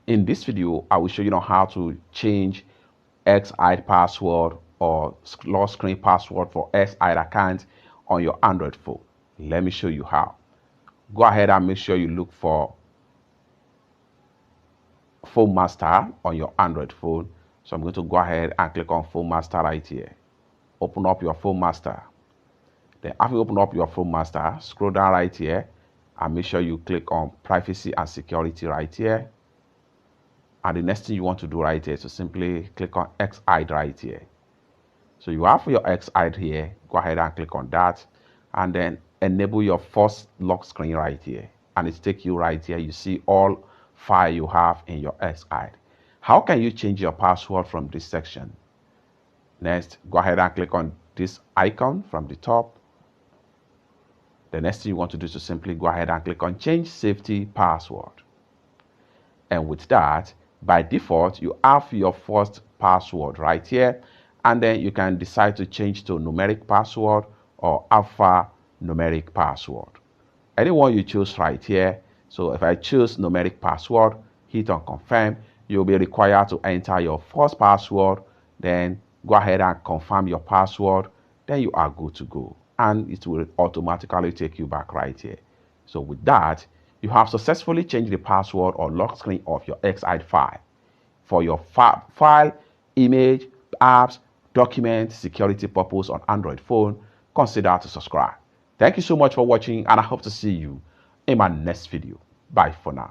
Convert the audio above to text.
In this video, I will show you how to change Xhide password or lock screen password for Xhide account on your Android phone. Let me show you how. Go ahead and make sure you look for Phone Master on your Android phone. So I'm going to go ahead and click on Phone Master right here. Open up your Phone Master. Then after you open up your Phone Master, scroll down right here and make sure you click on Privacy and Security right here. And the next thing you want to do right here is to simply click on Xhide right here. So you have your Xhide here. Go ahead and click on that, and then enable your first lock screen right here. And it takes you right here. You see all file you have in your Xhide. How can you change your password from this section? Next, go ahead and click on this icon from the top. The next thing you want to do is to simply go ahead and click on Change Safety Password. And with that, by default, you have your first password right here. And then you can decide to change to numeric password or alphanumeric password. Anyone you choose right here. So if I choose numeric password, hit on confirm, you'll be required to enter your first password. Then go ahead and confirm your password. Then you are good to go. And it will automatically take you back right here. So with that, you have successfully changed the password or lock screen of your Xhide file. For your file, image, apps, document, security purpose on Android phone, consider to subscribe. Thank you so much for watching, and I hope to see you in my next video. Bye for now.